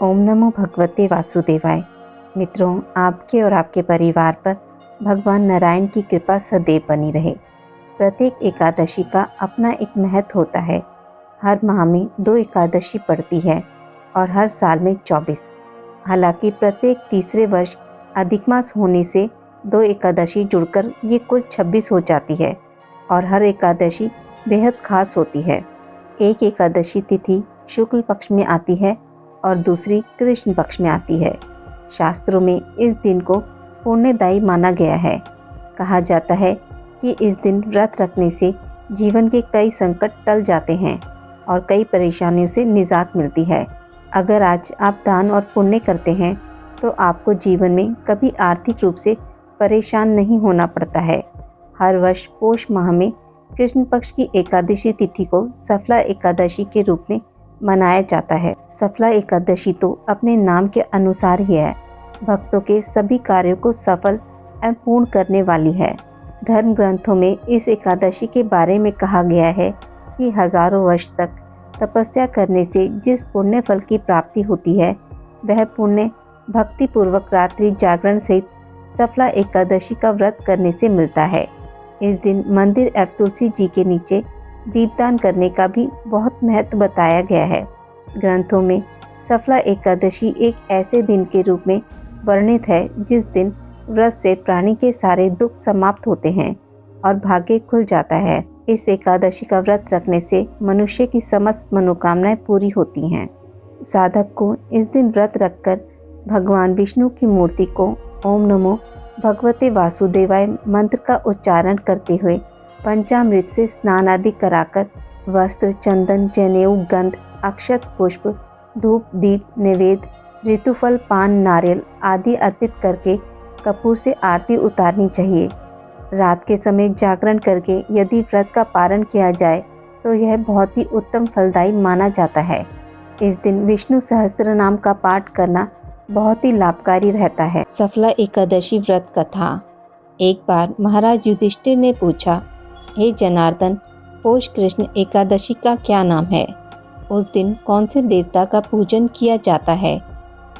ओम नमो भगवते वासुदेवाय। मित्रों, आपके और आपके परिवार पर भगवान नारायण की कृपा सदैव बनी रहे। प्रत्येक एकादशी का अपना एक महत्व होता है। हर माह में 2 एकादशी पड़ती है और हर साल में 24। हालांकि प्रत्येक तीसरे वर्ष अधिक मास होने से 2 एकादशी जुड़कर ये कुल 26 हो जाती है और हर एकादशी बेहद खास होती है। एक एकादशी तिथि शुक्ल पक्ष में आती है और दूसरी कृष्ण पक्ष में आती है। शास्त्रों में इस दिन को पुण्यदायी माना गया है। कहा जाता है कि इस दिन व्रत रखने से जीवन के कई संकट टल जाते हैं और कई परेशानियों से निजात मिलती है। अगर आज आप दान और पुण्य करते हैं तो आपको जीवन में कभी आर्थिक रूप से परेशान नहीं होना पड़ता है। हर वर्ष पौष माह में कृष्ण पक्ष की एकादशी तिथि को सफला एकादशी के रूप में मनाया जाता है। सफला एकादशी तो अपने नाम के अनुसार ही है। भक्तों के सभी कार्यों को सफल एवं पूर्ण करने वाली है। धर्म ग्रंथों में इस एकादशी के बारे में कहा गया है कि हजारों वर्ष तक तपस्या करने से जिस पुण्य फल की प्राप्ति होती है, वह पुण्य भक्ति पूर्वक रात्रि जागरण सहित सफला एकादशी का व्रत करने से मिलता है। इस दिन मंदिर एवं तुलसी जी के नीचे दीपदान करने का भी बहुत महत्व बताया गया है। ग्रंथों में सफला एकादशी एक ऐसे दिन के रूप में वर्णित है जिस दिन व्रत से प्राणी के सारे दुख समाप्त होते हैं और भाग्य खुल जाता है। इस एकादशी का व्रत रखने से मनुष्य की समस्त मनोकामनाएं पूरी होती हैं। साधक को इस दिन व्रत रखकर भगवान विष्णु की मूर्ति को ओम नमो भगवते वासुदेवाय मंत्र का उच्चारण करते हुए पंचामृत से स्नान आदि कराकर वस्त्र, चंदन, जनेऊ, गंध, अक्षत, पुष्प, धूप, दीप, नैवेद्य, ऋतुफल, पान, नारियल आदि अर्पित करके कपूर से आरती उतारनी चाहिए। रात के समय जागरण करके यदि व्रत का पारण किया जाए तो यह बहुत ही उत्तम फलदायी माना जाता है। इस दिन विष्णु सहस्त्र नाम का पाठ करना बहुत ही लाभकारी रहता है। सफला एकादशी व्रत कथा। एक बार महाराज युधिष्ठिर ने पूछा, हे जनार्दन, पौष कृष्ण एकादशी का क्या नाम है? उस दिन कौन से देवता का पूजन किया जाता है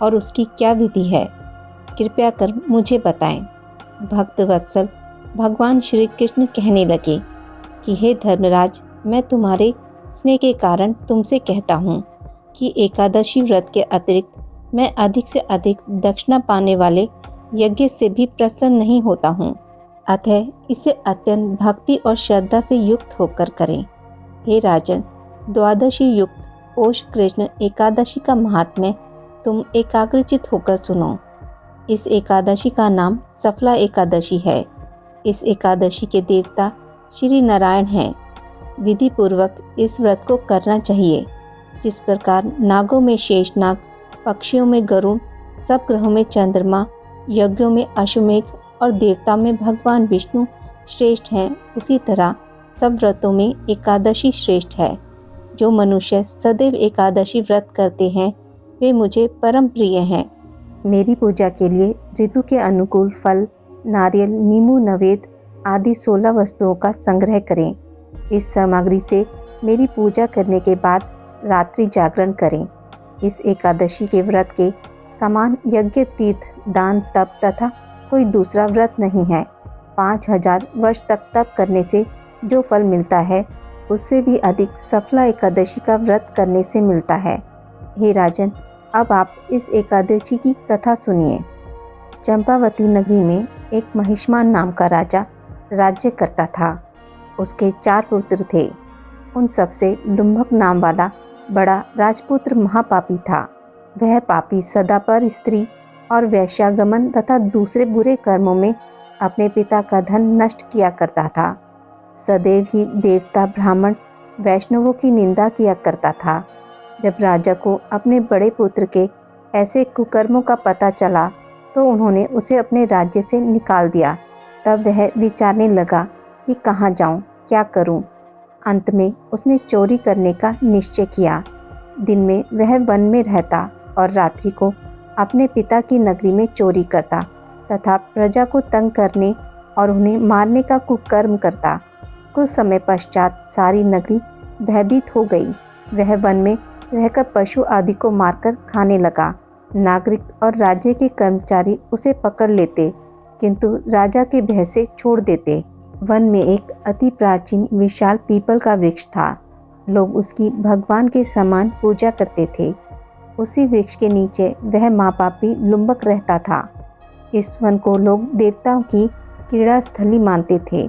और उसकी क्या विधि है? कृपया कर मुझे बताएं। भक्त वत्सल भगवान श्री कृष्ण कहने लगे कि हे धर्मराज, मैं तुम्हारे स्नेह के कारण तुमसे कहता हूँ कि एकादशी व्रत के अतिरिक्त मैं अधिक से अधिक दक्षिणा पाने वाले यज्ञ से भी प्रसन्न नहीं होता हूँ। अतः इसे अत्यंत भक्ति और श्रद्धा से युक्त होकर करें। हे राजन, द्वादशी युक्त पौष कृष्ण एकादशी का महात्म्य तुम एकाग्रचित होकर सुनो। इस एकादशी का नाम सफला एकादशी है। इस एकादशी के देवता श्री नारायण हैं। विधि पूर्वक इस व्रत को करना चाहिए। जिस प्रकार नागों में शेषनाग, पक्षियों में गरुड़, सब ग्रहों में चंद्रमा, यज्ञों में अश्वमेघ और देवता में भगवान विष्णु श्रेष्ठ हैं, उसी तरह सब व्रतों में एकादशी श्रेष्ठ है। जो मनुष्य सदैव एकादशी व्रत करते हैं वे मुझे परम प्रिय हैं। मेरी पूजा के लिए ऋतु के अनुकूल फल, नारियल, नींबू, नवेद आदि 16 वस्तुओं का संग्रह करें। इस सामग्री से मेरी पूजा करने के बाद रात्रि जागरण करें। इस एकादशी के व्रत के समान यज्ञ, तीर्थ, दान, तप तथा कोई दूसरा व्रत नहीं है। 5000 वर्ष तक तप करने से जो फल मिलता है उससे भी अधिक सफला एकादशी का व्रत करने से मिलता है। हे राजन, अब आप इस एकादशी की कथा सुनिए। चंपावती नगरी में एक महिष्मान नाम का राजा राज्य करता था। उसके 4 पुत्र थे। उन सबसे डुम्भक नाम वाला बड़ा राजपुत्र महापापी था। वह पापी सदा पर स्त्री और वैश्यागमन तथा दूसरे बुरे कर्मों में अपने पिता का धन नष्ट किया करता था। सदैव ही देवता, ब्राह्मण, वैष्णवों की निंदा किया करता था। जब राजा को अपने बड़े पुत्र के ऐसे कुकर्मों का पता चला तो उन्होंने उसे अपने राज्य से निकाल दिया। तब वह विचारने लगा कि कहाँ जाऊँ, क्या करूँ। अंत में उसने चोरी करने का निश्चय किया। दिन में वह वन में रहता और रात्रि को अपने पिता की नगरी में चोरी करता तथा प्रजा को तंग करने और उन्हें मारने का कुकर्म करता। कुछ समय पश्चात सारी नगरी भयभीत हो गई। वह वन में रहकर पशु आदि को मारकर खाने लगा। नागरिक और राज्य के कर्मचारी उसे पकड़ लेते, किंतु राजा के भय से छोड़ देते। वन में एक अति प्राचीन विशाल पीपल का वृक्ष था। लोग उसकी भगवान के समान पूजा करते थे। उसी वृक्ष के नीचे वह महापापी लुम्बक रहता था। इस वन को लोग देवताओं की क्रीड़ा स्थली मानते थे।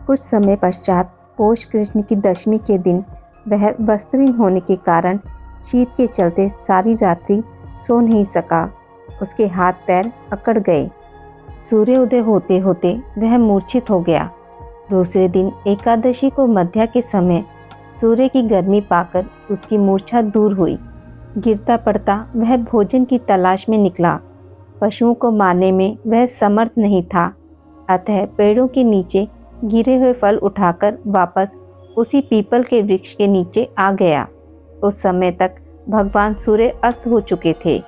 कुछ समय पश्चात पौष कृष्ण की दशमी के दिन वह वस्त्रहीन होने के कारण शीत के चलते सारी रात्रि सो नहीं सका। उसके हाथ पैर अकड़ गए। सूर्योदय होते होते वह मूर्छित हो गया। दूसरे दिन एकादशी को मध्या के समय सूर्य की गर्मी पाकर उसकी मूर्छा दूर हुई। गिरता पड़ता वह भोजन की तलाश में निकला। पशुओं को मारने में वह समर्थ नहीं था, अतः पेड़ों के नीचे गिरे हुए फल उठाकर वापस उसी पीपल के वृक्ष के नीचे आ गया। उस समय तक भगवान सूर्य अस्त हो चुके थे।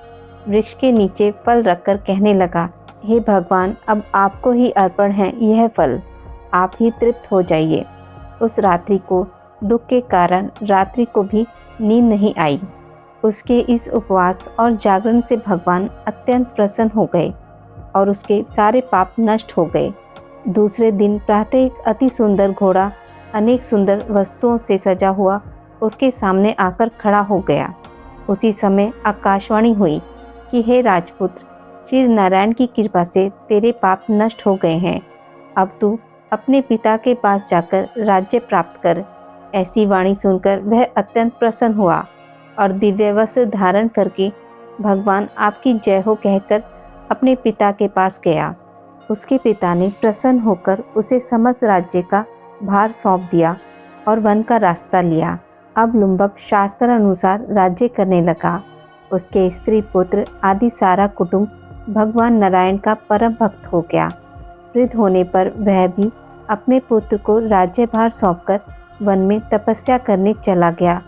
वृक्ष के नीचे फल रखकर कहने लगा, हे भगवान, अब आपको ही अर्पण है यह फल, आप ही तृप्त हो जाइए। उस रात्रि को दुख के कारण रात्रि को भी नींद नहीं आई। उसके इस उपवास और जागरण से भगवान अत्यंत प्रसन्न हो गए और उसके सारे पाप नष्ट हो गए। दूसरे दिन प्रातः एक अति सुंदर घोड़ा अनेक सुंदर वस्तुओं से सजा हुआ उसके सामने आकर खड़ा हो गया। उसी समय आकाशवाणी हुई कि हे राजपुत्र, श्री नारायण की कृपा से तेरे पाप नष्ट हो गए हैं। अब तू अपने पिता के पास जाकर राज्य प्राप्त कर। ऐसी वाणी सुनकर वह अत्यंत प्रसन्न हुआ और दिव्य वस्त्र धारण करके भगवान आपकी जय हो कहकर अपने पिता के पास गया। उसके पिता ने प्रसन्न होकर उसे समस्त राज्य का भार सौंप दिया और वन का रास्ता लिया। अब लुम्बक शास्त्र अनुसार राज्य करने लगा। उसके स्त्री पुत्र आदि सारा कुटुंब भगवान नारायण का परम भक्त हो गया। वृद्ध होने पर वह भी अपने पुत्र को राज्यभार सौंपकर वन में तपस्या करने चला गया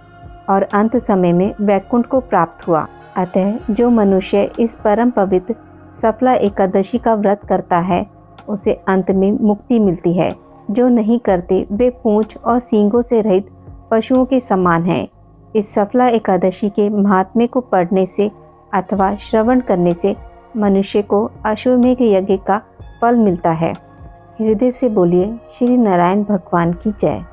और अंत समय में वैकुंठ को प्राप्त हुआ। अतः जो मनुष्य इस परम पवित्र सफला एकादशी का व्रत करता है उसे अंत में मुक्ति मिलती है। जो नहीं करते वे पूंछ और सींगों से रहित पशुओं के समान हैं। इस सफला एकादशी के महात्म्य को पढ़ने से अथवा श्रवण करने से मनुष्य को अश्वमेध यज्ञ का फल मिलता है। हृदय से बोलिए श्री नारायण भगवान की जय।